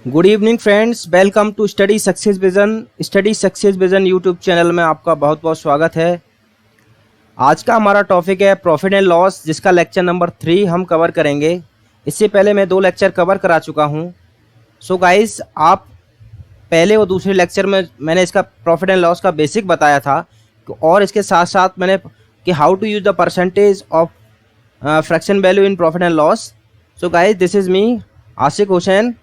Good evening friends, welcome to study success vision YouTube channel में आपका बहुत बहुत स्वागत है। आज का हमारा टॉपिक है प्रॉफिट एंड लॉस, जिसका लेक्चर नंबर 3 हम कवर करेंगे। इससे पहले मैं 2 लेक्चर कवर करा चुका हूं। सो गाइस, आप पहले और दूसरे लेक्चर में मैंने इसका प्रॉफिट एंड लॉस का बेसिक बताया था, और इसके साथ साथ मैंने कि how to use the percentage of fraction value in profit and loss. So guys, this is me Ashiq Hussain.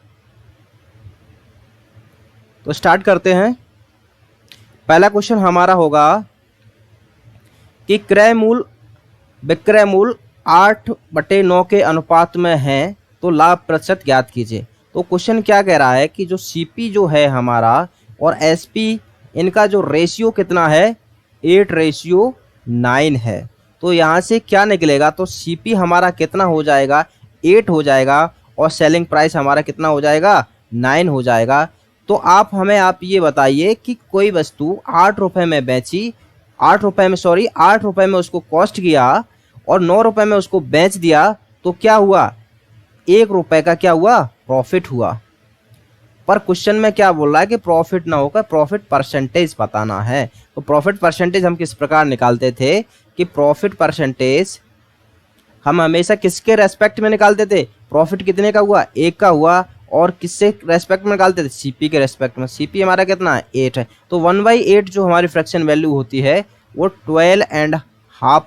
तो स्टार्ट करते हैं। पहला क्वेश्चन हमारा होगा कि क्रय मूल विक्रय मूल 8/9 के अनुपात में है तो लाभ प्रतिशत ज्ञात कीजिए। तो क्वेश्चन क्या कह रहा है कि जो सीपी जो है हमारा और एसपी, इनका जो रेशियो कितना है, 8:9 है। तो यहाँ से क्या निकलेगा, तो सीपी हमारा कितना हो जाएगा, 8 हो जाएगा, और सेलिंग प्राइस हमारा कितना हो जाएगा, 9 हो जाएगा। तो आप ये बताइए कि कोई वस्तु 8 रुपये में बेची, 8 रुपये में उसको कॉस्ट किया और 9 रुपये में उसको बेच दिया, तो क्या हुआ, 1 रुपये का क्या हुआ, प्रॉफिट हुआ। पर क्वेश्चन में क्या बोल रहा है कि प्रॉफिट ना होकर प्रॉफिट परसेंटेज बताना है। तो प्रॉफिट परसेंटेज हम किस प्रकार निकालते थे कि प्रॉफिट परसेंटेज हम हमेशा किसके रेस्पेक्ट में निकालते थे, प्रॉफिट कितने का हुआ, 1 का हुआ, और किससे रेस्पेक्ट में निकालते थे, सीपी के रेस्पेक्ट में। सीपी हमारा कितना है, 8 है। तो 1/8 जो हमारी फ्रैक्शन वैल्यू होती है वो 12.5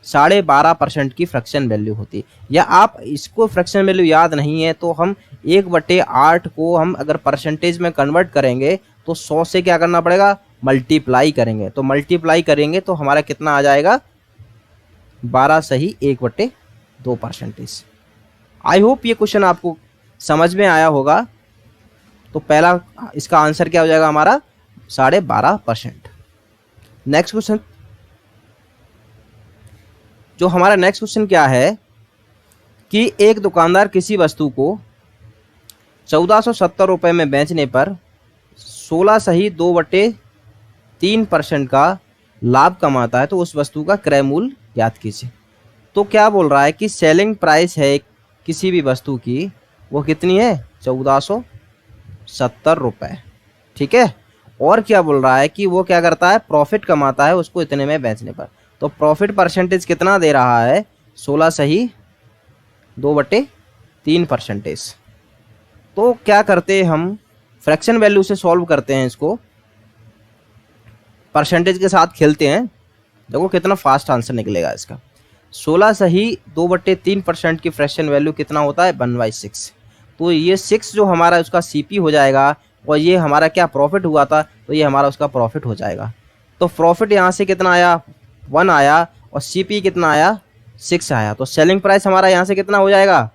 12.5% की फ्रैक्शन वैल्यू होती है। या आप इसको फ्रैक्शन वैल्यू याद नहीं है तो हम 1/8 को हम अगर परसेंटेज में कन्वर्ट करेंगे तो 100 से क्या करना पड़ेगा, मल्टीप्लाई करेंगे। तो मल्टीप्लाई करेंगे तो हमारा कितना आ जाएगा, 12 सही 1/2%। आई होप ये क्वेश्चन आपको समझ में आया होगा। तो पहला इसका आंसर क्या हो जाएगा हमारा, 12.5%। नेक्स्ट क्वेश्चन, जो हमारा नेक्स्ट क्वेश्चन क्या है कि एक दुकानदार किसी वस्तु को 1470 रुपये में बेचने पर 16 सही 2/3% का लाभ कमाता है, तो उस वस्तु का क्रय मूल्य ज्ञात कीजिए। तो क्या बोल रहा है कि सेलिंग प्राइस है किसी भी वस्तु की, वो कितनी है, 1470 रुपये, ठीक है। और क्या बोल रहा है कि वो क्या करता है, प्रॉफिट कमाता है उसको इतने में बेचने पर। तो प्रॉफिट परसेंटेज कितना दे रहा है, 16 सही 2/3%। तो क्या करते हैं, हम फ्रैक्शन वैल्यू से सॉल्व करते हैं, इसको परसेंटेज के साथ खेलते हैं। देखो कितना फास्ट आंसर निकलेगा इसका। 16 सही 2/3% की फ्रैक्शन वैल्यू कितना होता है, 1/6। तो ये 6 जो हमारा उसका सीपी हो जाएगा, और ये हमारा क्या प्रॉफिट हुआ था, तो ये हमारा उसका प्रॉफिट हो जाएगा। तो प्रॉफिट यहाँ से कितना आया, 1 आया, और सीपी कितना आया, 6 आया। तो सेलिंग प्राइस हमारा यहाँ से कितना हो जाएगा,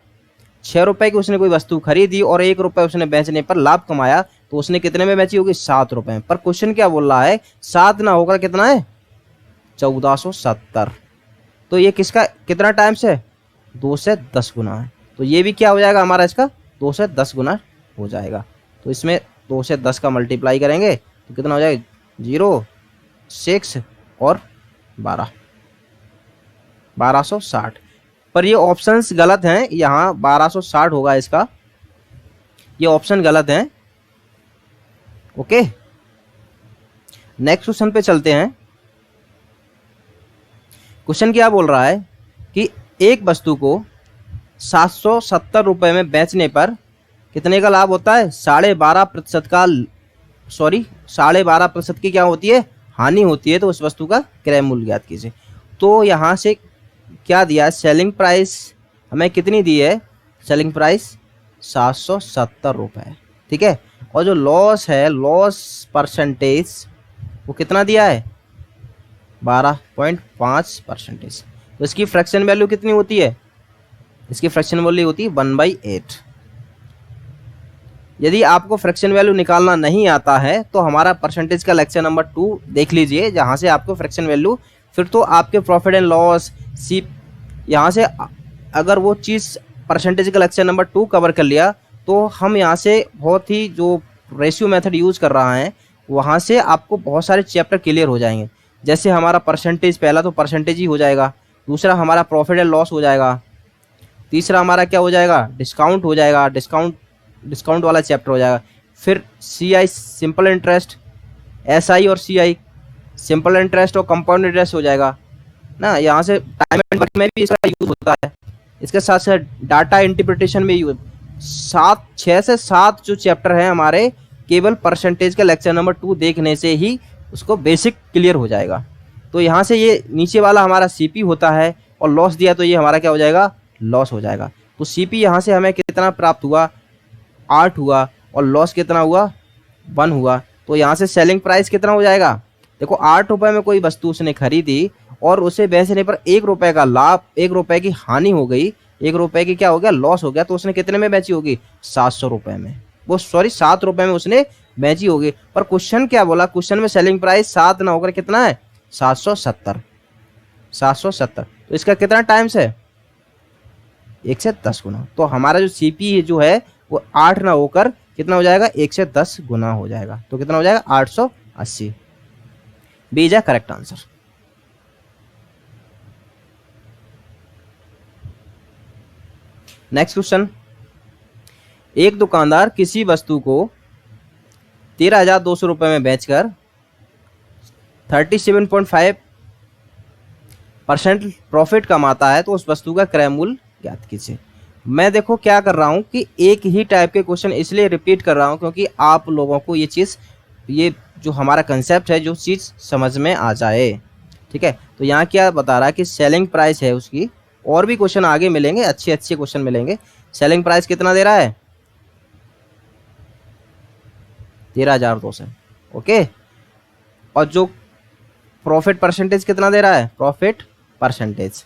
6 रुपये की उसने कोई वस्तु खरीदी और 1 रुपये उसने बेचने पर लाभ कमाया, तो उसने कितने में बेची होगी, 7 रुपये में। पर क्वेश्चन क्या बोल रहा है, 7 ना होकर कितना है, 1470। तो ये किसका कितना टाइम्स है, 2 से 10 गुना है। तो ये भी क्या हो जाएगा हमारा, इसका 2 से 10 गुना हो जाएगा। तो इसमें 2 से 10 का मल्टीप्लाई करेंगे तो कितना हो जाएगा, 0, 6 और 1260। पर ये ऑप्शंस गलत हैं, यहाँ 1260 होगा इसका, ये ऑप्शन गलत हैं। ओके, नेक्स्ट क्वेश्चन पे चलते हैं। क्वेश्चन क्या बोल रहा है कि एक वस्तु को 770 रुपये में बेचने पर कितने का लाभ होता है, 12.5% की क्या होती है, हानि होती है। तो उस वस्तु का क्रय मूल्य ज्ञात कीजिए। तो यहाँ से क्या दिया है, सेलिंग प्राइस हमें कितनी दी है, सेलिंग प्राइस 770 रुपये, ठीक है। और जो लॉस है, लॉस परसेंटेज वो कितना दिया है, 12.5%। तो इसकी फ्रैक्शन वैल्यू कितनी होती है, इसकी फ्रैक्शन वैल्यू होती है 1/8। यदि आपको फ्रैक्शन वैल्यू निकालना नहीं आता है तो हमारा परसेंटेज का लेक्चर नंबर 2 देख लीजिए, जहां से आपको फ्रैक्शन वैल्यू, फिर तो आपके प्रॉफिट एंड लॉस सी, यहाँ से अगर वो चीज़ परसेंटेज का लेक्चर नंबर 2 कवर कर लिया, तो हम यहाँ से बहुत ही जो रेशियो मेथड यूज़ कर रहा है वहाँ से आपको बहुत सारे चैप्टर क्लियर हो जाएंगे। जैसे हमारा परसेंटेज, पहला तो परसेंटेज ही हो जाएगा, दूसरा हमारा प्रॉफिट एंड लॉस हो जाएगा, तीसरा हमारा क्या हो जाएगा, डिस्काउंट हो जाएगा, डिस्काउंट डिस्काउंट वाला चैप्टर हो जाएगा। फिर CI सिंपल इंटरेस्ट, SI और CI सिंपल इंटरेस्ट और कंपाउंड इंटरेस्ट हो जाएगा ना। यहाँ से टाइम एंड वर्क में भी इसका यूज होता है। इसके साथ साथ डाटा इंटरप्रिटेशन में यूज, 6 से 7 जो चैप्टर हैं हमारे, केवल परसेंटेज का लेक्चर नंबर 2 देखने से ही उसको बेसिक क्लियर हो जाएगा। तो यहाँ से ये नीचे वाला हमारा CP होता है, और लॉस दिया तो ये हमारा क्या हो जाएगा, लॉस हो जाएगा। तो CP यहाँ से हमें कितना प्राप्त हुआ, 8 हुआ, और लॉस कितना हुआ, 1 हुआ। तो यहाँ से सेलिंग प्राइस कितना हो जाएगा, देखो 8 रुपये में कोई वस्तु उसने खरीदी और उसे बेचने पर 1 रुपये का लाभ, 1 रुपये की हानि हो गई, 1 रुपये की क्या हो गया, लॉस हो गया। तो उसने कितने में बेची होगी, 700 रुपये में, वो सॉरी 7 रुपये में उसने बेची होगी। पर क्वेश्चन क्या बोला, क्वेश्चन में सेलिंग प्राइस 7 ना होकर कितना है, 770। 770 तो इसका कितना टाइम्स है, 1 से 10 गुना। तो हमारा जो CP जो है वो 8 ना होकर कितना हो जाएगा, 1 से 10 गुना हो जाएगा। तो कितना हो जाएगा, 880। B is correct answer. Next question, एक दुकानदार किसी वस्तु को 13,200 रुपये में बेचकर 37.5% प्रॉफिट कमाता है, तो उस वस्तु का क्रय मूल्य ज्ञात कीजिए। मैं देखो क्या कर रहा हूं कि एक ही टाइप के क्वेश्चन इसलिए रिपीट कर रहा हूं क्योंकि आप लोगों को ये चीज़, ये जो हमारा कंसेप्ट है, जो चीज़ समझ में आ जाए। ठीक है, तो यहाँ क्या बता रहा है कि सेलिंग प्राइस है उसकी, और भी क्वेश्चन आगे मिलेंगे, अच्छे अच्छे क्वेश्चन मिलेंगे। सेलिंग प्राइस कितना दे रहा है, 13,200। ओके, और जो प्रॉफिट परसेंटेज कितना दे रहा है, प्रॉफिट परसेंटेज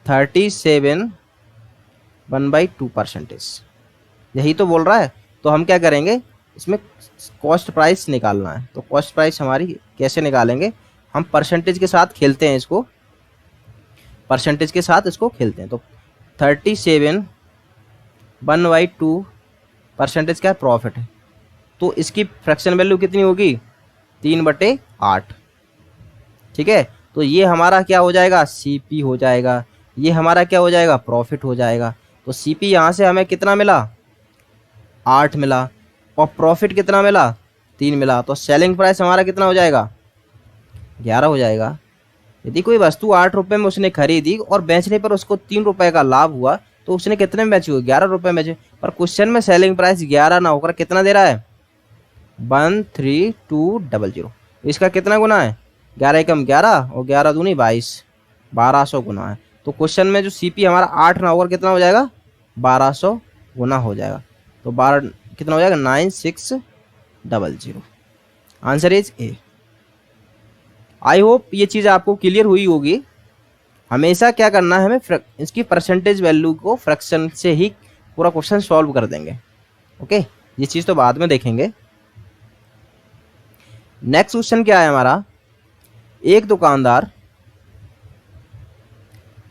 37.1/2%, यही तो बोल रहा है। तो हम क्या करेंगे, इसमें कॉस्ट प्राइस निकालना है। तो कॉस्ट प्राइस हमारी कैसे निकालेंगे, हम परसेंटेज के साथ खेलते हैं इसको, परसेंटेज के साथ इसको खेलते हैं। तो 37/1/2% क्या प्रॉफिट है, तो इसकी फ्रैक्शन वैल्यू कितनी होगी, 3/8। ठीक है, तो ये हमारा क्या हो जाएगा, CP हो जाएगा, ये हमारा क्या हो जाएगा, प्रॉफिट हो जाएगा। तो CP यहाँ से हमें कितना मिला, 8 मिला, और प्रॉफिट कितना मिला, 3 मिला। तो सेलिंग प्राइस हमारा कितना हो जाएगा, 11 हो जाएगा। यदि कोई वस्तु 8 रुपये में उसने खरीदी और बेचने पर उसको 3 रुपये का लाभ हुआ, तो उसने कितने में बेची होगी, 11 रुपये में बेची। पर क्वेश्चन में सेलिंग प्राइस 11 ना होकर कितना दे रहा है, 13200। इसका कितना गुना है, 11 एकम 11 और 11 दूनी 22, 1200 गुना है। तो क्वेश्चन में जो CP हमारा 8 ना होकर कितना हो जाएगा, 1200 गुना हो जाएगा। तो 12 कितना हो जाएगा, 9600। Answer is a. I hope ये चीज़ आपको क्लियर हुई होगी। हमेशा क्या करना है, हमें इसकी परसेंटेज वैल्यू को फ्रैक्शन से ही पूरा क्वेश्चन सॉल्व कर देंगे। ओके, ये चीज़ तो बाद में देखेंगे। नेक्स्ट क्वेश्चन क्या है हमारा, एक दुकानदार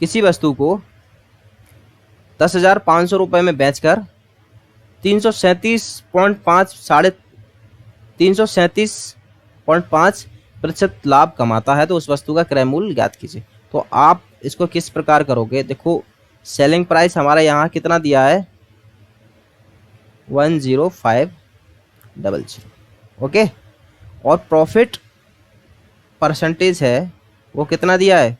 किसी वस्तु को 10,500 रुपये में बेचकर 337.5% लाभ कमाता है, तो उस वस्तु का क्रय मूल्य ज्ञात कीजिए। तो आप इसको किस प्रकार करोगे, देखो सेलिंग प्राइस हमारा यहाँ कितना दिया है, 10500। ओके, और प्रॉफिट परसेंटेज है वो कितना दिया है,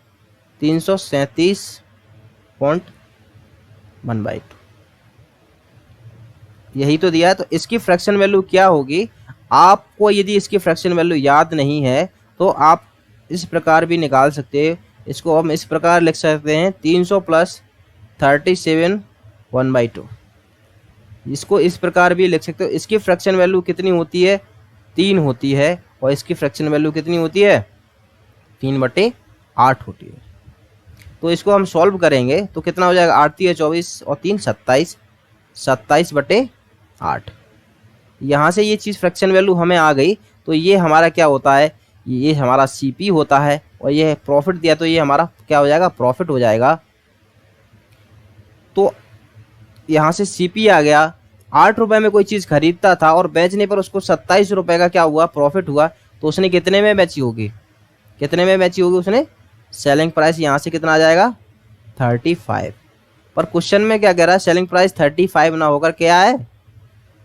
337.1/2, यही तो दिया है। तो इसकी फ्रैक्शन वैल्यू क्या होगी, आपको यदि इसकी फ्रैक्शन वैल्यू याद नहीं है तो आप इस प्रकार भी निकाल सकते हैं। इसको हम इस प्रकार लिख सकते हैं, 300 + 37/1/2। इसको इस प्रकार भी लिख सकते हो। इसकी फ्रैक्शन वैल्यू कितनी होती है, 3 होती है, और इसकी फ्रैक्शन वैल्यू कितनी होती है, 3/8 होती है। तो इसको हम सॉल्व करेंगे तो कितना हो जाएगा, 8 × 24 और 3 27, 27/8। यहाँ से ये चीज़ फ्रैक्शन वैल्यू हमें आ गई। तो ये हमारा क्या होता है, ये हमारा CP होता है, और ये प्रॉफिट दिया तो ये हमारा क्या हो जाएगा, प्रॉफिट हो जाएगा। तो यहाँ से CP आ गया। 8 रुपये में कोई चीज़ खरीदता था और बेचने पर उसको 27 रुपये का क्या हुआ, प्रॉफिट हुआ। तो उसने कितने में बेची होगी, कितने में बेची होगी उसने, सेलिंग प्राइस यहाँ से कितना आ जाएगा, 35। पर क्वेश्चन में क्या कह रहा है, सेलिंग प्राइस 35 ना होकर क्या है,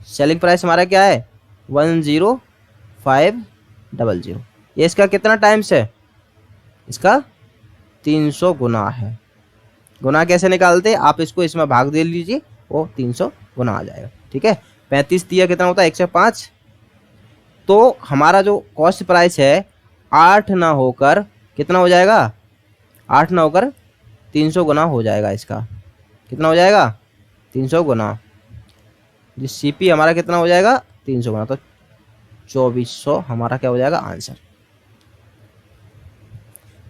सेलिंग प्राइस हमारा क्या है 10500। ये इसका कितना टाइम्स है, इसका 300 गुना है। गुना कैसे निकालते हैं, आप इसको इसमें भाग दे लीजिए, वो 300 गुना आ जाएगा। ठीक है, 35 दिया कितना होता है 105। तो हमारा जो कॉस्ट प्राइस है 8 ना होकर कितना हो जाएगा, 8 ना होकर 300 गुना हो जाएगा। इसका कितना हो जाएगा 300 गुना। जी सीपी हमारा कितना हो जाएगा 300 गुना, तो 2400 हमारा क्या हो जाएगा आंसर।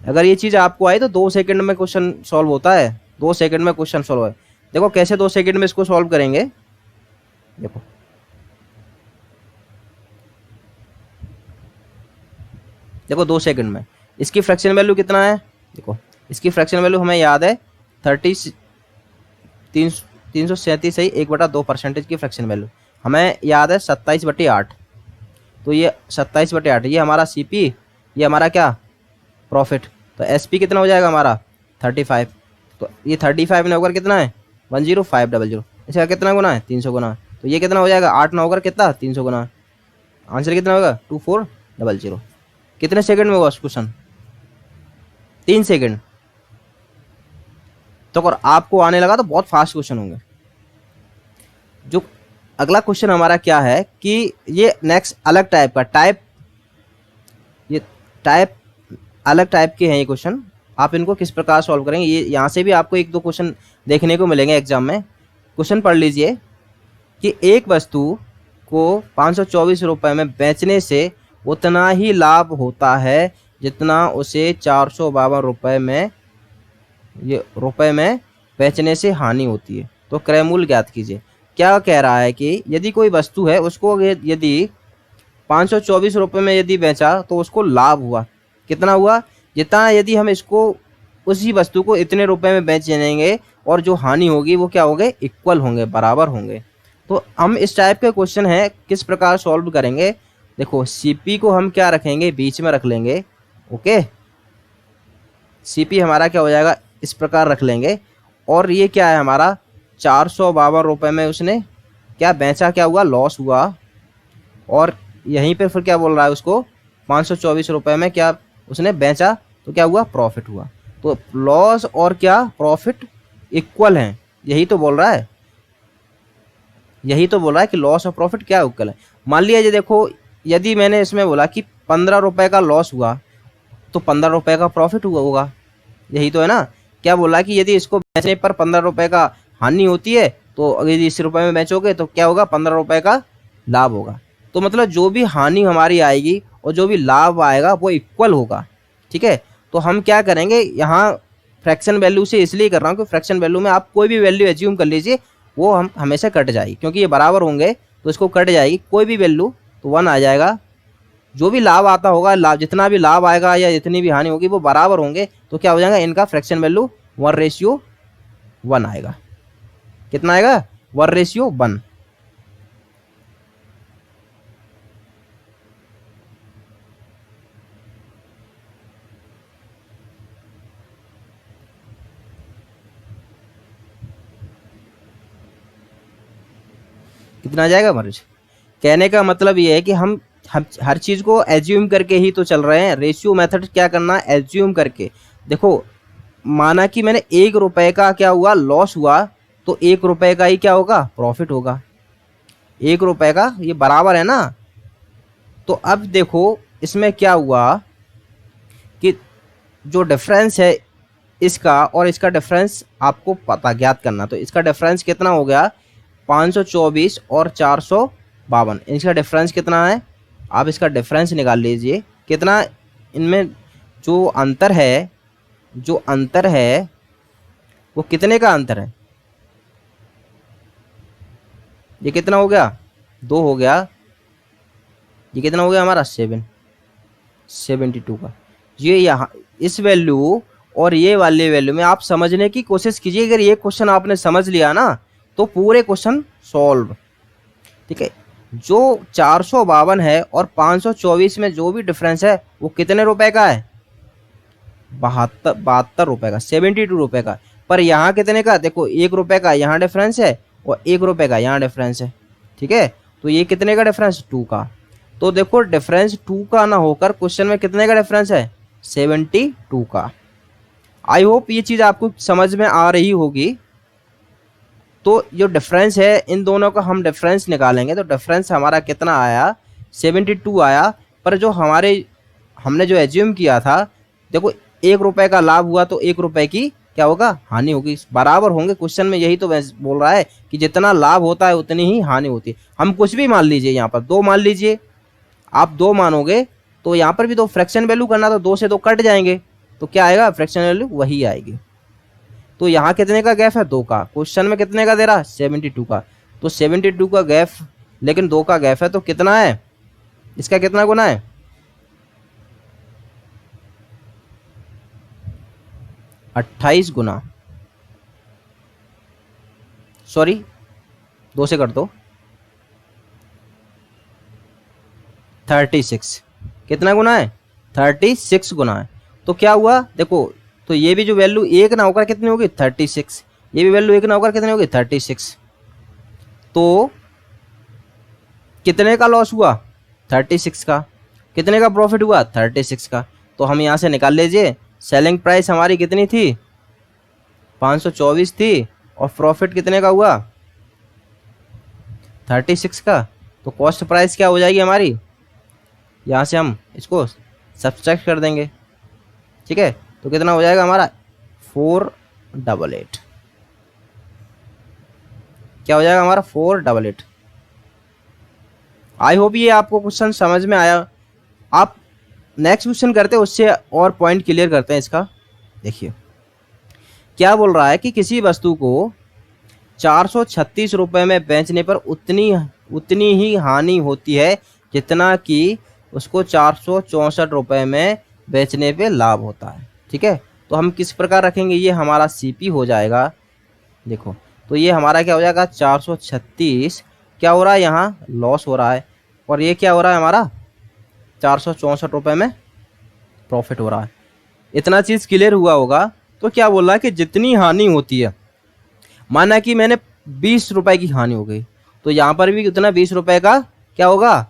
अगर ये चीज़ आपको आई तो 2 सेकंड में क्वेश्चन सॉल्व होता है, 2 सेकंड में क्वेश्चन सॉल्व है। देखो कैसे 2 सेकंड में इसको सॉल्व करेंगे। देखो देखो 2 सेकंड में इसकी फ्रैक्शन वैल्यू कितना है। देखो इसकी फ्रैक्शन वैल्यू हमें याद है 337 ही 1/2% की फ्रैक्शन वैल्यू हमें याद है 27/8। तो ये 27/8 ये हमारा सीपी, ये हमारा क्या प्रॉफिट। तो एसपी कितना हो जाएगा हमारा 35। तो ये 35 ने होकर कितना है 10500। इसका कितना गुना है 300 गुना। तो ये कितना हो जाएगा 8 ना होकर कितना 300 गुना। आंसर कितना होगा 2400। कितने सेकंड में होगा क्वेश्चन 3 सेकंड। तो अगर आपको आने लगा तो बहुत फास्ट क्वेश्चन होंगे। जो अगला क्वेश्चन हमारा क्या है कि ये नेक्स्ट अलग टाइप का ये टाइप अलग टाइप के हैं ये क्वेश्चन। आप इनको किस प्रकार सॉल्व करेंगे, ये यहाँ से भी आपको 1-2 क्वेश्चन देखने को मिलेंगे एग्जाम में। क्वेश्चन पढ़ लीजिए कि एक वस्तु को 524 रुपये में बेचने से उतना ही लाभ होता है जितना उसे 452 रुपये में बेचने से हानि होती है। तो क्रय मूल्य ज्ञात कीजिए। क्या कह रहा है कि यदि कोई वस्तु है उसको यदि 524 रुपये में यदि बेचा तो उसको लाभ हुआ, कितना हुआ, जितना यदि हम इसको उसी वस्तु को इतने रुपए में बेच देंगे और जो हानि होगी वो क्या होंगे इक्वल होंगे, बराबर होंगे। तो हम इस टाइप के क्वेश्चन है किस प्रकार सॉल्व करेंगे। देखो सीपी को हम क्या रखेंगे बीच में रख लेंगे। ओके, सीपी हमारा क्या हो जाएगा इस प्रकार रख लेंगे। और ये क्या है हमारा 452 रुपये में उसने क्या बेचा, क्या हुआ लॉस हुआ। और यहीं पे फिर क्या बोल रहा है उसको 524 रुपये में क्या उसने बेचा तो क्या हुआ प्रॉफिट हुआ। तो लॉस और क्या प्रॉफिट इक्वल हैं, यही तो बोल रहा है, यही तो बोल रहा है कि लॉस और प्रॉफिट क्या इक्वल है। मान लिया देखो यदि मैंने इसमें बोला कि 15 रुपये का लॉस हुआ तो 15 रुपये का प्रॉफिट हुआ होगा, यही तो है ना। क्या बोला कि यदि इसको बेचने पर 15 रुपये का हानि होती है तो यदि 20 रुपये में बेचोगे तो क्या होगा 15 रुपये का लाभ होगा। तो मतलब जो भी हानि हमारी आएगी और जो भी लाभ आएगा वो इक्वल होगा। ठीक है, तो हम क्या करेंगे यहाँ फ्रैक्शन वैल्यू से इसलिए कर रहा हूँ कि फ्रैक्शन वैल्यू में आप कोई भी वैल्यू एज्यूम कर लीजिए वो हम हमेशा कट जाएगी, क्योंकि ये बराबर होंगे तो इसको कट जाएगी कोई भी वैल्यू तो 1 आ जाएगा। जो भी लाभ आता होगा, लाभ जितना भी लाभ आएगा या जितनी भी हानि होगी वो बराबर होंगे तो क्या हो जाएगा इनका फ्रैक्शन वैल्यू 1:1 आएगा। कितना आएगा 1:1। कितना आ जाएगा मर्ज। कहने का मतलब ये है कि हम हर चीज़ को एज्यूम करके ही तो चल रहे हैं। रेशियो मेथड क्या करना है एज्यूम करके। देखो माना कि मैंने 1 रुपये का क्या हुआ लॉस हुआ तो 1 रुपये का ही क्या होगा प्रॉफिट होगा। 1 रुपये का ये बराबर है ना। तो अब देखो इसमें क्या हुआ कि जो डिफरेंस है इसका और इसका डिफरेंस आपको पता ज्ञात करना। तो इसका डिफरेंस कितना हो गया 524 और 452, इसका डिफरेंस कितना है आप इसका डिफरेंस निकाल लीजिए। कितना इनमें जो अंतर है वो कितने का अंतर है, ये कितना हो गया 2 हो गया। ये कितना हो गया हमारा 72 का। ये यहाँ इस वैल्यू और ये वाले वैल्यू में आप समझने की कोशिश कीजिए। अगर ये क्वेश्चन आपने समझ लिया ना तो पूरे क्वेश्चन सॉल्व। ठीक है, जो 452 है और 524 में जो भी डिफरेंस है वो कितने रुपए का है 72 रुपए का, 72 रुपए का। पर यहाँ कितने का देखो 1 रुपए का यहाँ डिफरेंस है और 1 रुपए का यहाँ डिफरेंस है। ठीक है, तो ये कितने का डिफरेंस, 2 का। तो देखो डिफरेंस 2 का ना होकर क्वेश्चन में कितने का डिफरेंस है, 72 का। आई होप ये चीज़ आपको समझ में आ रही होगी। तो जो डिफरेंस है इन दोनों का हम डिफरेंस निकालेंगे तो डिफरेंस हमारा कितना आया, 72 आया। पर जो हमने जो एज्यूम किया था, देखो 1 रुपए का लाभ हुआ तो 1 रुपए की क्या होगा, हानि होगी, बराबर होंगे। क्वेश्चन में यही तो बोल रहा है कि जितना लाभ होता है उतनी ही हानि होती है। हम कुछ भी मान लीजिए, यहाँ पर 2 मान लीजिए, आप 2 मानोगे तो यहाँ पर भी तो फ्रैक्शन वैल्यू करना, तो 2 से 2 कट जाएंगे, तो क्या आएगा, फ्रैक्शन वैल्यू वही आएगी। तो यहाँ कितने का गैप है, 2 का। क्वेश्चन में कितने का दे रहा है, 72 का। तो 72 का गैप, लेकिन 2 का गैप है, तो कितना है, इसका कितना गुना है, 28 गुना, सॉरी 2 से कर दो, 36। कितना गुना है, 36 गुना है। तो क्या हुआ देखो, तो ये भी जो वैल्यू 1 ना होकर कितनी होगी, 36। ये भी वैल्यू 1 ना होकर कितनी होगी, 36। तो कितने का लॉस हुआ, 36 का। कितने का प्रॉफिट हुआ, 36 का। तो हम यहाँ से निकाल लीजिए, सेलिंग प्राइस हमारी कितनी थी, 524 थी, और प्रॉफिट कितने का हुआ, 36 का। तो कॉस्ट प्राइस क्या हो जाएगी हमारी, यहाँ से हम इसको सब्सट्रैक्ट कर देंगे, ठीक है। तो कितना हो जाएगा हमारा, 488। क्या हो जाएगा हमारा, 488। आई होप ये आपको क्वेश्चन समझ में आया। आप नेक्स्ट क्वेश्चन करते हैं, उससे और पॉइंट क्लियर करते हैं इसका। देखिए क्या बोल रहा है कि किसी वस्तु को 436 रुपए में बेचने पर उतनी ही हानि होती है जितना कि उसको 464 रुपए में बेचने पे लाभ होता है, ठीक है। तो हम किस प्रकार रखेंगे, ये हमारा सीपी हो जाएगा। देखो तो ये हमारा क्या हो जाएगा, 436 क्या हो रहा है, यहाँ लॉस हो रहा है, और ये क्या हो रहा है हमारा, 464 रुपए में प्रॉफिट हो रहा है। इतना चीज़ क्लियर हुआ होगा। तो क्या बोल रहा है कि जितनी हानि होती है, माना कि मैंने 20 रुपए की हानि हो गई, तो यहाँ पर भी उतना 20 रुपए का क्या होगा,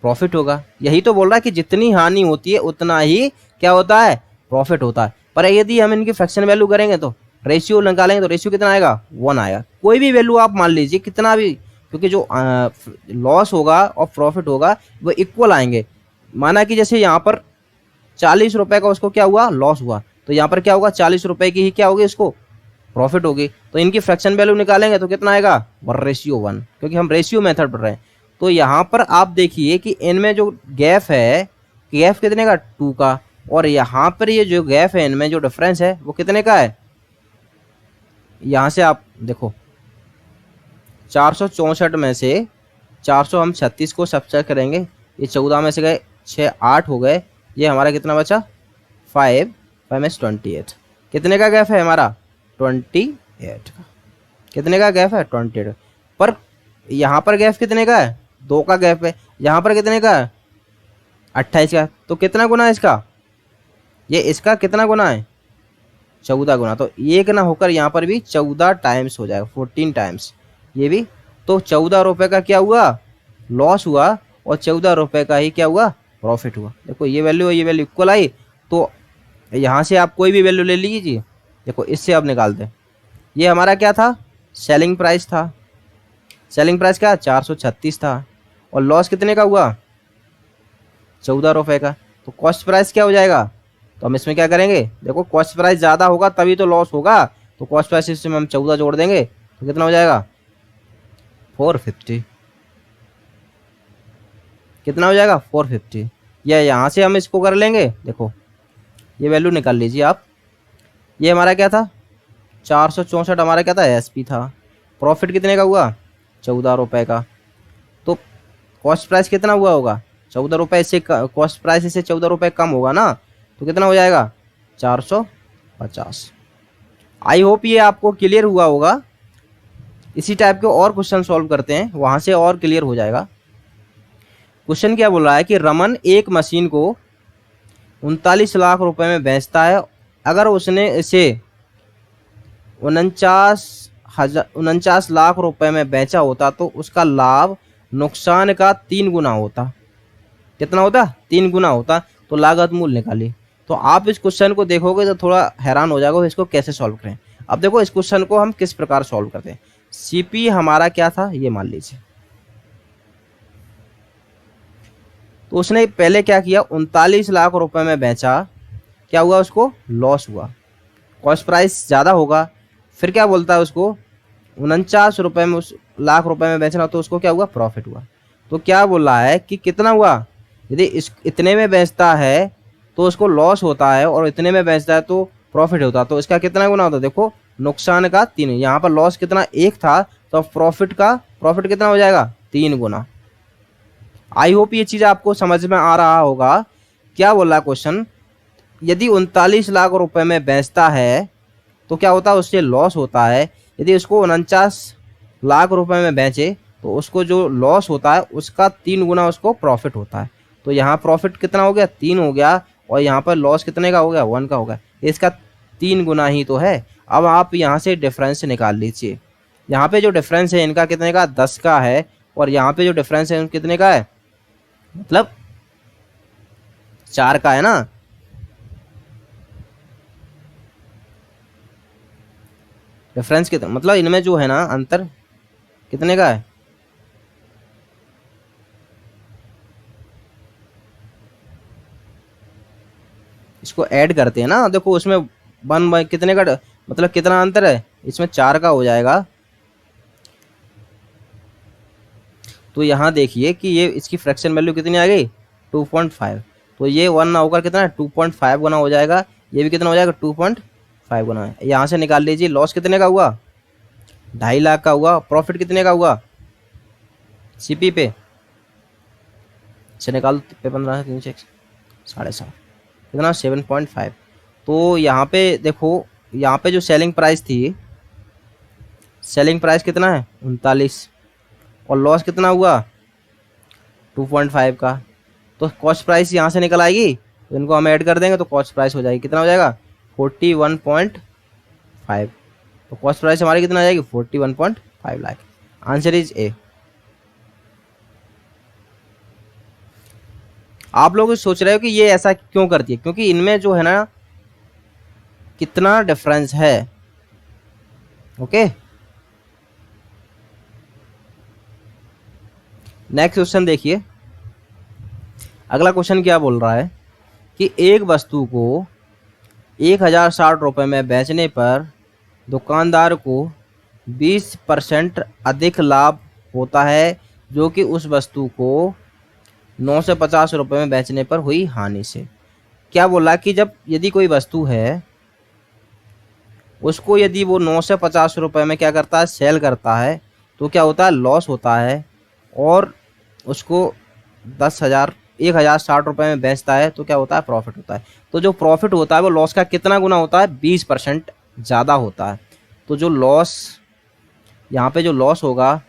प्रॉफिट होगा। यही तो बोल रहा है कि जितनी हानि होती है उतना ही क्या होता है, प्रॉफिट होता है। पर यदि हम इनकी फ्रैक्शन वैल्यू करेंगे तो रेशियो निकालेंगे, तो रेशियो कितना आएगा, 1 आएगा। कोई भी वैल्यू आप मान लीजिए, कितना भी, क्योंकि जो लॉस होगा और प्रॉफिट होगा वो इक्वल आएंगे। माना कि जैसे यहाँ पर 40 रुपए का उसको क्या हुआ, लॉस हुआ, तो यहाँ पर क्या होगा, 40 रुपए की ही क्या होगी, इसको प्रॉफिट होगी। तो इनकी फ्रैक्शन वैल्यू निकालेंगे तो कितना आएगा, रेशियो 1, क्योंकि हम रेशियो मेथड पढ़ रहे हैं। तो यहाँ पर आप देखिए कि इनमें जो गैप है, गैप कितने का, 2 का, और यहाँ पर ये जो गैप है इनमें जो डिफरेंस है वो कितने का है। यहाँ से आप देखो 464 में से 436 को सब्ट्रैक्ट करेंगे, ये 14 में से गए 6, 8 हो गए, ये हमारा कितना बचा, 5 में 28। कितने का गैप है हमारा, 28 का। कितने का गैप है, 28। पर यहाँ पर गैप कितने का है, 2 का गैप है। यहाँ पर कितने का है, 28 का। तो कितना गुना है इसका, ये इसका कितना गुना है, 14 गुना। तो 1 ना होकर यहाँ पर भी 14 टाइम्स हो जाएगा, 14 टाइम्स ये भी। तो 14 रुपए का क्या हुआ, लॉस हुआ, और 14 रुपए का ही क्या हुआ, प्रॉफिट हुआ। देखो ये वैल्यू ये वैल्यू इक्वल आई। तो यहाँ से आप कोई भी वैल्यू ले लीजिए, देखो इससे आप निकाल दें। ये हमारा क्या था, सेलिंग प्राइस था। सेलिंग प्राइस क्या, 436 था, और लॉस कितने का हुआ, 14 रुपए का। तो कॉस्ट प्राइस क्या हो जाएगा, तो हम इसमें क्या करेंगे, देखो कॉस्ट प्राइस ज़्यादा होगा तभी तो लॉस होगा, तो कॉस्ट प्राइस में हम 14 जोड़ देंगे, तो कितना हो जाएगा, 450। कितना हो जाएगा, 450। या यहाँ से हम इसको कर लेंगे, देखो ये वैल्यू निकाल लीजिए आप। ये हमारा क्या था, 464 हमारा क्या था, एसपी था। प्रॉफिट कितने का हुआ, 14 रुपए का। तो कॉस्ट प्राइस कितना हुआ होगा, 14 रुपये से, कॉस्ट प्राइस से 14 रुपये कम होगा ना, तो कितना हो जाएगा, 450। आई होप ये आपको क्लियर हुआ होगा। इसी टाइप के और क्वेश्चन सॉल्व करते हैं, वहाँ से और क्लियर हो जाएगा। क्वेश्चन क्या बोल रहा है कि रमन एक मशीन को 39 लाख रुपए में बेचता है। अगर उसने इसे 49 लाख रुपए में बेचा होता तो उसका लाभ नुकसान का 3 गुना होता, कितना होता, 3 गुना होता, तो लागत मूल्य निकालिए। तो आप इस क्वेश्चन को देखोगे तो थोड़ा हैरान हो जाओगे इसको कैसे सॉल्व करें। अब देखो इस क्वेश्चन को हम किस प्रकार सॉल्व करते हैं। सीपी हमारा क्या था ये मान लीजिए, तो उसने पहले क्या किया, 39 लाख रुपए में बेचा, क्या हुआ उसको लॉस हुआ, कॉस्ट प्राइस ज़्यादा होगा। फिर क्या बोलता है उसको 49 रुपए में, उस लाख रुपए में बेचना, तो उसको क्या हुआ प्रॉफिट हुआ। तो क्या बोल रहा है कि कितना हुआ, यदि इस इतने में बेचता है तो उसको लॉस होता है और इतने में बेचता है तो प्रॉफिट होता है, तो इसका कितना गुना होता है, देखो नुकसान का 3, यहाँ पर लॉस कितना 1 था, तो प्रॉफिट कितना हो जाएगा 3 गुना। आई होप ये चीज़ आपको समझ में आ रहा होगा। क्या बोल रहा है क्वेश्चन, यदि 39 लाख रुपए में बेचता है तो क्या होता है उससे लॉस होता है, यदि उसको 49 लाख रुपए में बेचे तो उसको जो लॉस होता है उसका 3 गुना उसको प्रॉफिट होता है। तो यहाँ प्रॉफिट कितना हो गया 3 हो गया, और यहाँ पर लॉस कितने का हो गया 1 का हो गया, इसका 3 गुना ही तो है। अब आप यहाँ से डिफरेंस निकाल लीजिए, यहाँ पे जो डिफरेंस है इनका कितने का 10 का है, और यहाँ पे जो डिफरेंस है कितने का है, मतलब 4 का है ना। डिफरेंस कितना, मतलब इनमें जो है ना अंतर कितने का है, इसको ऐड करते हैं ना, देखो उसमें 1 कितने का, मतलब कितना अंतर है, इसमें 4 का हो जाएगा। तो यहाँ देखिए कि ये इसकी फ्रैक्शन वैल्यू कितनी आ गई 2.5, तो ये 1 ना होकर कितना 2.5 गुना हो जाएगा, ये भी कितना हो जाएगा 2.5 गुना है। यहाँ से निकाल लीजिए लॉस कितने का हुआ 2.5 लाख का हुआ, प्रॉफिट कितने का हुआ सीपी पे से निकाल पे 15 3 7.5 कितना 7.5। तो यहाँ पे देखो, यहाँ पे जो सेलिंग प्राइस थी, सेलिंग प्राइस कितना है 39, और लॉस कितना हुआ 2.5 का, तो कॉस्ट प्राइस यहाँ से निकल आएगी, तो इनको हम ऐड कर देंगे तो कॉस्ट प्राइस हो जाएगी, कितना हो जाएगा 41.5। तो कॉस्ट प्राइस हमारी कितना आ जाएगी 41.5 लाख। Answer is a. आप लोग सोच रहे हो कि ये ऐसा क्यों करती है, क्योंकि इनमें जो है ना कितना डिफरेंस है। ओके, नेक्स्ट क्वेश्चन देखिए। अगला क्वेश्चन क्या बोल रहा है कि एक वस्तु को 1060 रुपये में बेचने पर दुकानदार को 20% अधिक लाभ होता है, जो कि उस वस्तु को 950 रुपये में बेचने पर हुई हानि से। क्या बोला कि जब यदि कोई वस्तु है उसको यदि वो 950 रुपये में क्या करता है सेल करता है, तो क्या होता है लॉस होता है, और उसको 1060 रुपये में बेचता है तो क्या होता है प्रॉफिट होता है। तो जो प्रॉफिट होता है वो लॉस का कितना गुना होता है 20% ज़्यादा होता है। तो जो लॉस यहाँ पे जो लॉस होगा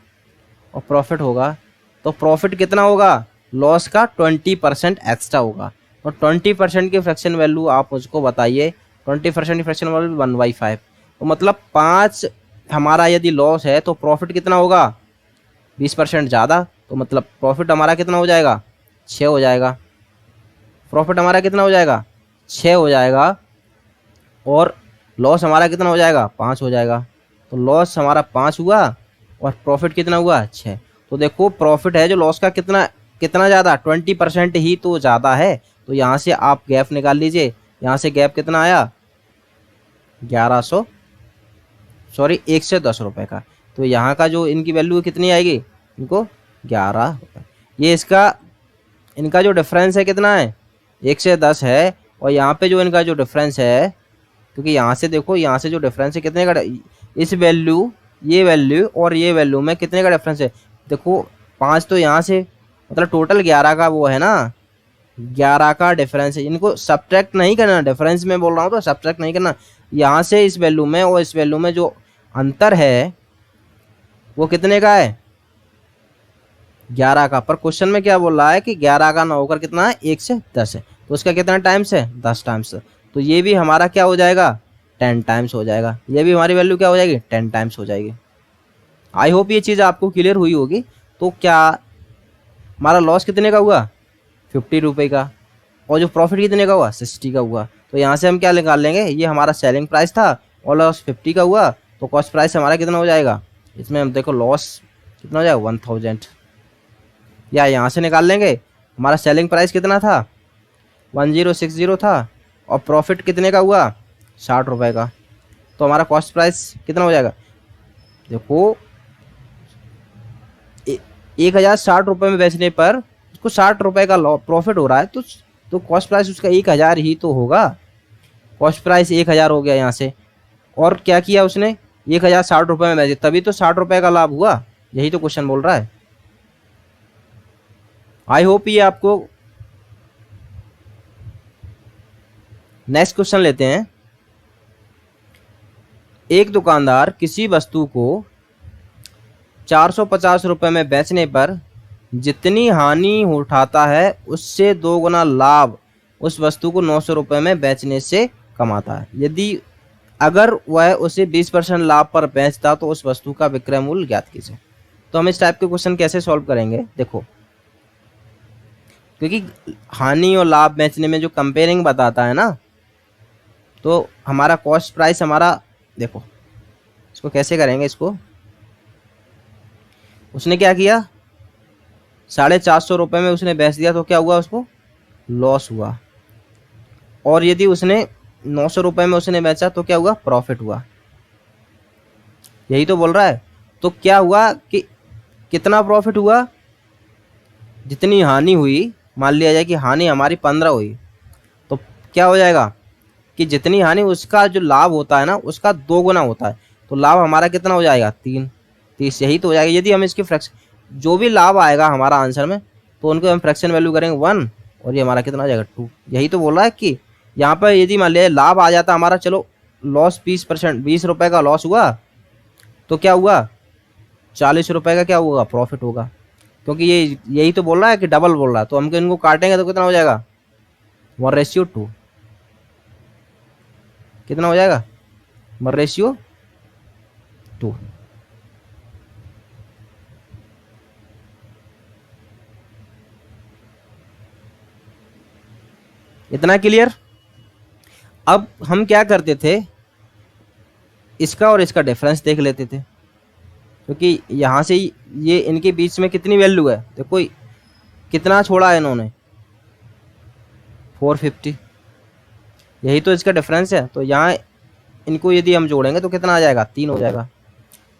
और प्रॉफिट होगा, तो प्रॉफिट कितना होगा लॉस का 20% एक्स्ट्रा होगा। तो 20% की फ्रैक्शन वैल्यू आप मुझको बताइए, 20% की फ्रैक्शन वैल्यू 1/5, तो मतलब 5 हमारा यदि लॉस है तो प्रॉफिट कितना होगा 20% ज़्यादा, तो मतलब प्रॉफिट हमारा कितना हो जाएगा 6 हो जाएगा। प्रॉफिट हमारा कितना हो जाएगा 6 हो जाएगा, और लॉस हमारा कितना हो जाएगा 5 हो जाएगा। तो लॉस हमारा 5 हुआ और प्रॉफिट कितना हुआ 6। तो देखो प्रॉफिट है जो लॉस का कितना कितना ज़्यादा 20% ही तो ज़्यादा है। तो यहाँ से आप गैप निकाल लीजिए, यहाँ से गैप कितना आया 110 रुपये का। तो यहाँ का जो इनकी वैल्यू कितनी आएगी, इनको 11 रुपये। ये इसका इनका जो डिफरेंस है कितना है 110 है, और यहाँ पे जो इनका जो डिफरेंस है, क्योंकि यहाँ से देखो यहाँ से जो डिफरेंस है कितने का, इस वैल्यू ये वैल्यू और ये वैल्यू में कितने का डिफरेंस है, देखो 5 तो यहाँ से, मतलब टोटल 11 का वो है ना, 11 का डिफरेंस है। इनको सब्ट्रैक्ट नहीं करना, डिफरेंस में बोल रहा हूँ तो सब्ट्रैक्ट नहीं करना। यहाँ से इस वैल्यू में और इस वैल्यू में जो अंतर है वो कितने का है 11 का। पर क्वेश्चन में क्या बोल रहा है कि 11 का 9 होकर कितना है 1 से 10 है, तो उसका कितना टाइम्स है 10 टाइम्स। तो ये भी हमारा क्या हो जाएगा 10 टाइम्स हो जाएगा, ये भी हमारी वैल्यू क्या हो जाएगी 10 टाइम्स हो जाएगी। आई होप ये चीज़ आपको क्लियर हुई होगी। तो क्या हमारा लॉस कितने का हुआ, 50 रुपये का, और जो प्रॉफिट कितने का हुआ, 60 का हुआ। तो यहाँ से हम क्या निकाल लेंगे, ये हमारा सेलिंग प्राइस था और लॉस 50 का हुआ, तो कॉस्ट प्राइस हमारा कितना हो जाएगा, इसमें हम देखो लॉस कितना हो जाएगा 1000। या यहाँ से निकाल लेंगे, हमारा सेलिंग प्राइस कितना था, 1060 था, और प्रॉफिट कितने का हुआ, 60 रुपये का, तो हमारा कॉस्ट प्राइस कितना हो जाएगा, देखो 1060 रुपये में बेचने पर उसको 60 रुपये का प्रॉफिट हो रहा है, तो कॉस्ट प्राइस उसका 1000 ही तो होगा। कॉस्ट प्राइस 1000 हो गया यहाँ से, और क्या किया उसने, 1060 रुपये में बेचे, तभी तो 60 रुपये का लाभ हुआ। यही तो क्वेश्चन बोल रहा है। आई होप ये आपको। नेक्स्ट क्वेश्चन लेते हैं। एक दुकानदार किसी वस्तु को 450 रुपये में बेचने पर जितनी हानि उठाता है उससे 2 गुना लाभ उस वस्तु को 900 रुपये में बेचने से कमाता है। यदि अगर वह उसे 20% लाभ पर बेचता तो उस वस्तु का विक्रय मूल्य ज्ञात कीजिए। तो हम इस टाइप के क्वेश्चन कैसे सॉल्व करेंगे, देखो, क्योंकि हानि और लाभ बेचने में जो कंपेयरिंग बताता है ना, तो हमारा कॉस्ट प्राइस हमारा, देखो इसको कैसे करेंगे, इसको उसने क्या किया, 450 रुपये में उसने बेच दिया, तो क्या हुआ, उसको लॉस हुआ। और यदि उसने 900 रुपये में उसने बेचा तो क्या हुआ, प्रॉफिट हुआ। यही तो बोल रहा है। तो क्या हुआ कि कितना प्रॉफिट हुआ, जितनी हानि हुई, मान लिया जाए कि हानि हमारी 15 हुई, तो क्या हो जाएगा कि जितनी हानि उसका जो लाभ होता है ना उसका 2 गुना होता है, तो लाभ हमारा कितना हो जाएगा, 30। यही तो हो जाएगा। यदि हम इसकी फ्रैक्शन जो भी लाभ आएगा हमारा आंसर में, तो उनको हम फ्रैक्शन वैल्यू करेंगे 1, और ये हमारा कितना हो जाएगा 2। यही तो बोल रहा है कि यहाँ पर यदि मान लिया लाभ आ जाता हमारा, चलो लॉस 20%, 20 रुपये का लॉस हुआ, तो क्या हुआ, 40 रुपये का क्या होगा, प्रॉफिट होगा। क्योंकि ये यही तो बोल रहा है कि डबल बोल रहा है, तो हम इनको काटेंगे तो कितना हो जाएगा, 1:2। कितना हो जाएगा, 1:2। इतना क्लियर। अब हम क्या करते थे, इसका और इसका डिफरेंस देख लेते थे, क्योंकि यहाँ से ये इनके बीच में कितनी वैल्यू है, देखो कितना छोड़ा है इन्होंने, 450। यही तो इसका डिफरेंस है। तो यहाँ इनको यदि हम जोड़ेंगे तो कितना आ जाएगा, 3 हो जाएगा।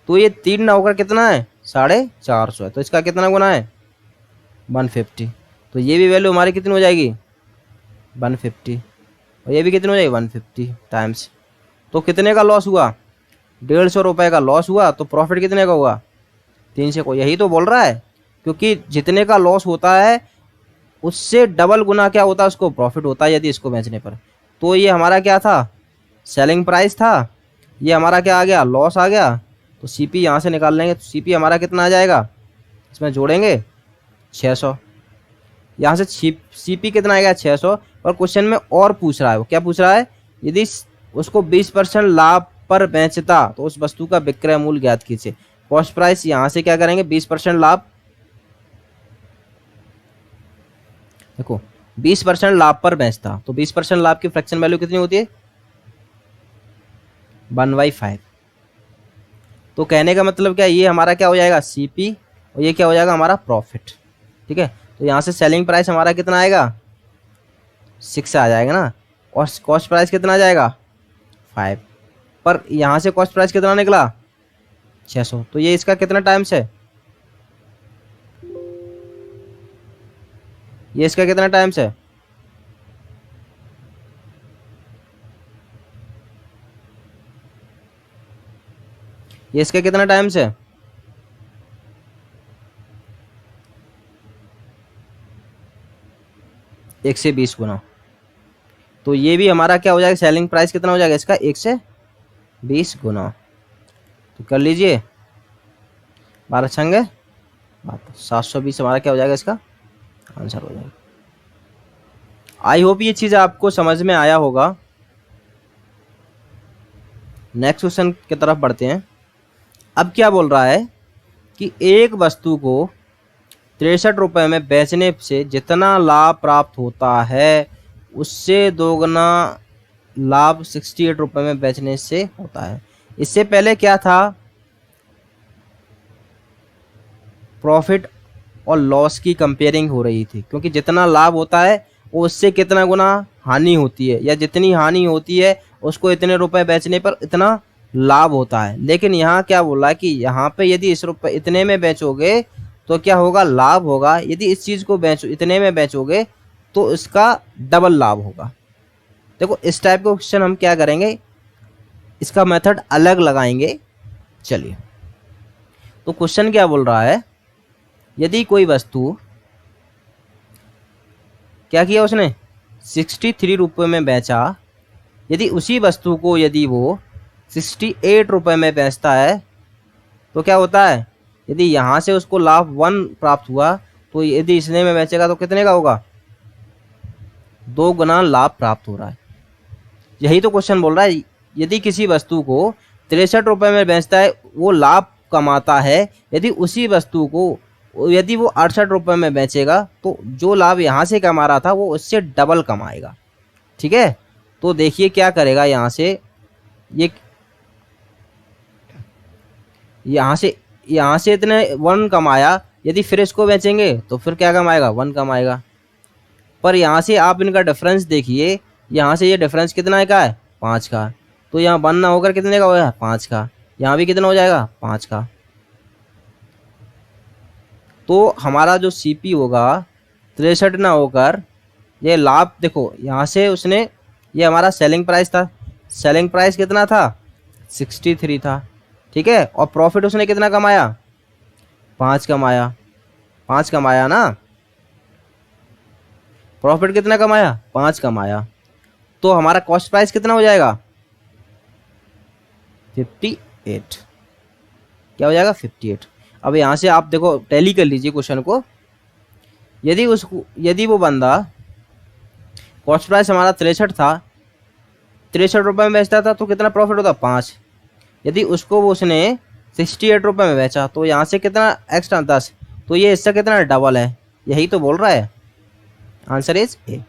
तो ये 3 ना होकर कितना है, 450 है। तो इसका कितना गुना है, 150। तो ये भी वैल्यू हमारी कितनी हो जाएगी, 150, और ये भी कितनी हो जाएगी, 150 टाइम्स। तो कितने का लॉस हुआ, 150 रुपये का लॉस हुआ, तो प्रॉफिट कितने का हुआ, 300 को। यही तो बोल रहा है, क्योंकि जितने का लॉस होता है उससे डबल गुना क्या होता है, उसको प्रॉफिट होता है यदि इसको बेचने पर। तो ये हमारा क्या था, सेलिंग प्राइस था, ये हमारा क्या आ गया, लॉस आ गया। तो सीपी यहाँ से निकाल लेंगे, तो सीपी हमारा कितना आ जाएगा, इसमें जोड़ेंगे 600। यहाँ से सीपी कितना आएगा, 600। और क्वेश्चन में और पूछ रहा है, वो क्या पूछ रहा है, यदि उसको 20% लाभ पर बेचता तो उस वस्तु का विक्रय मूल्य ज्ञात कीजिए। कॉस्ट प्राइस यहाँ से क्या करेंगे, 20% लाभ, देखो 20% लाभ पर बेचता, तो 20% लाभ की फ्रैक्शन वैल्यू कितनी होती है, 1/5। तो कहने का मतलब क्या, ये हमारा क्या हो जाएगा, सीपी, और ये क्या हो जाएगा, हमारा प्रॉफिट। ठीक है। तो यहाँ से सेलिंग प्राइस हमारा कितना आएगा, 6 आ जाएगा ना, और कॉस्ट प्राइस कितना आ जाएगा, 5। पर यहाँ से कॉस्ट प्राइस कितना निकला, 600। तो ये इसका कितना टाइम्स है, ये इसका कितना टाइम्स है, ये इसका कितना टाइम्स है, 120 गुना। तो ये भी हमारा क्या हो जाएगा, सेलिंग प्राइस कितना हो जाएगा इसका, 120 गुना। तो कर लीजिए 12 छंगे 720 हमारा क्या हो जाएगा, इसका आंसर हो जाएगा। आई होप ये चीज़ आपको समझ में आया होगा। नेक्स्ट क्वेश्चन की तरफ बढ़ते हैं। अब क्या बोल रहा है कि एक वस्तु को ₹63 में बेचने से जितना लाभ प्राप्त होता है उससे दोगुना लाभ ₹68 में बेचने से होता है। इससे पहले क्या था, प्रॉफिट और लॉस की कंपेयरिंग हो रही थी, क्योंकि जितना लाभ होता है वो उससे कितना गुना हानि होती है, या जितनी हानि होती है उसको इतने रुपए बेचने पर इतना लाभ होता है। लेकिन यहाँ क्या बोला कि यहाँ पे यदि इस रुपए इतने में बेचोगे तो क्या होगा, लाभ होगा। यदि इस चीज को बेचो इतने में बेचोगे तो इसका डबल लाभ होगा। देखो इस टाइप का क्वेश्चन हम क्या करेंगे, इसका मेथड अलग लगाएंगे। चलिए, तो क्वेश्चन क्या बोल रहा है, यदि कोई वस्तु क्या किया उसने, ₹63 में बेचा, यदि उसी वस्तु को यदि वो ₹68 में बेचता है तो क्या होता है, यदि यहाँ से उसको लाभ 1 प्राप्त हुआ तो यदि इसने में बेचेगा तो कितने का होगा, 2 गुना लाभ प्राप्त हो रहा है। यही तो क्वेश्चन बोल रहा है, यदि किसी वस्तु को ₹63 में बेचता है वो लाभ कमाता है, यदि उसी वस्तु को यदि वो ₹68 में बेचेगा तो जो लाभ यहाँ से कमा रहा था वो उससे डबल कमाएगा। ठीक है, तो देखिए क्या करेगा, यहाँ से यहाँ से इतने 1 कमाया, यदि फिर इसको बेचेंगे तो फिर क्या कमाएगा, 1 कमाएगा। पर यहाँ से आप इनका डिफरेंस देखिए, यहाँ से ये डिफरेंस कितना का है, 5 का। तो यहाँ 1 ना होकर कितने का होगा, 5 का। यहाँ भी कितना हो जाएगा, 5 का। तो हमारा जो सीपी होगा 63 ना होकर ये लाभ, देखो यहाँ से उसने, ये हमारा सेलिंग प्राइस था, सेलिंग प्राइस कितना था, 63 था। ठीक है, और प्रॉफिट उसने कितना कमाया, 5 कमाया, 5 कमाया ना, प्रॉफिट कितना कमाया, 5 कमाया। तो हमारा कॉस्ट प्राइस कितना हो जाएगा, 58। क्या हो जाएगा, 58। अब यहाँ से आप देखो टैली कर लीजिए क्वेश्चन को, यदि वो बंदा, कॉस्ट प्राइस हमारा 63 था, ₹63 में बेचता था तो कितना प्रॉफिट होता, 5। यदि उसको वो उसने ₹68 में बेचा तो यहाँ से कितना एक्स्ट्रा, 10। तो ये इससे कितना डबल है, यही तो बोल रहा है। Answer is a.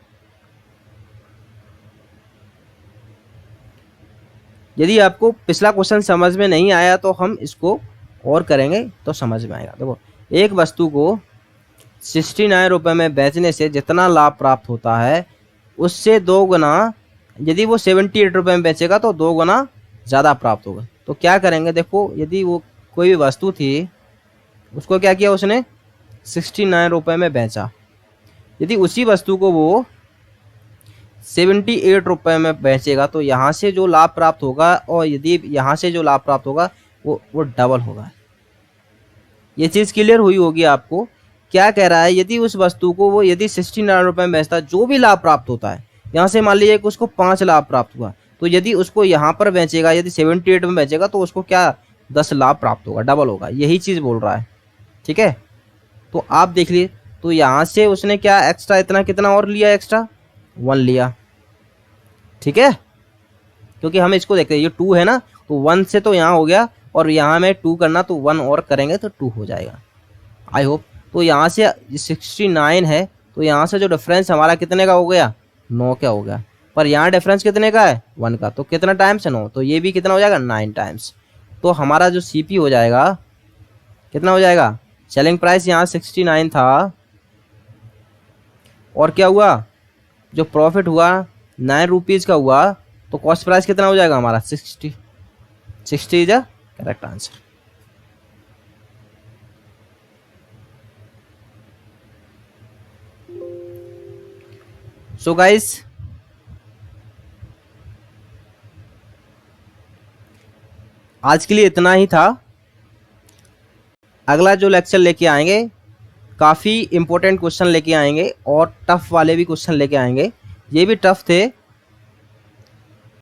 यदि आपको पिछला क्वेश्चन समझ में नहीं आया तो हम इसको और करेंगे तो समझ में आएगा। देखो, एक वस्तु को ₹69 में बेचने से जितना लाभ प्राप्त होता है उससे 2 गुना, यदि वो ₹78 में बेचेगा तो 2 गुना ज़्यादा प्राप्त होगा। तो क्या करेंगे, देखो यदि वो कोई भी वस्तु थी उसको क्या किया उसने, ₹69 में बेचा, यदि उसी वस्तु को वो ₹78 में बेचेगा तो यहाँ से जो लाभ प्राप्त होगा और यदि यहाँ से जो लाभ प्राप्त होगा वो डबल होगा। ये चीज़ क्लियर हुई होगी आपको। क्या कह रहा है, यदि उस वस्तु को वो यदि ₹69 में बेचता, जो भी लाभ प्राप्त होता है, यहाँ से मान लीजिए कि उसको 5 लाभ प्राप्त हुआ, तो यदि उसको यहाँ पर बेचेगा, यदि 78 में बेचेगा तो उसको क्या 10 लाभ प्राप्त होगा, डबल होगा। यही चीज़ बोल रहा है। ठीक है, तो आप देख लीजिए, तो यहाँ से उसने क्या एक्स्ट्रा इतना कितना और लिया, एक्स्ट्रा 1 लिया। ठीक है, क्योंकि हम इसको देखते हैं, ये 2 है ना, तो 1 से तो यहाँ हो गया और यहाँ में 2 करना, तो 1 और करेंगे तो 2 हो जाएगा। I hope. तो यहाँ से 69 है, तो यहाँ से जो डिफरेंस हमारा कितने का हो गया, 9 का हो गया। पर यहाँ डिफरेंस कितने का है, 1 का। तो कितना टाइम्स है, 9। तो ये भी कितना हो जाएगा, 9 टाइम्स। तो हमारा जो सीपी हो जाएगा कितना हो जाएगा, सेलिंग प्राइस यहाँ 69 था, और क्या हुआ, जो प्रॉफिट हुआ 9 रुपीज़ का हुआ, तो कॉस्ट प्राइस कितना हो जाएगा हमारा, 60। 60 is a correct answer. So guys, आज के लिए इतना ही था। अगला जो लेक्चर लेके आएंगे काफ़ी इंपॉर्टेंट क्वेश्चन लेके आएंगे और टफ वाले भी क्वेश्चन लेके आएंगे। ये भी टफ थे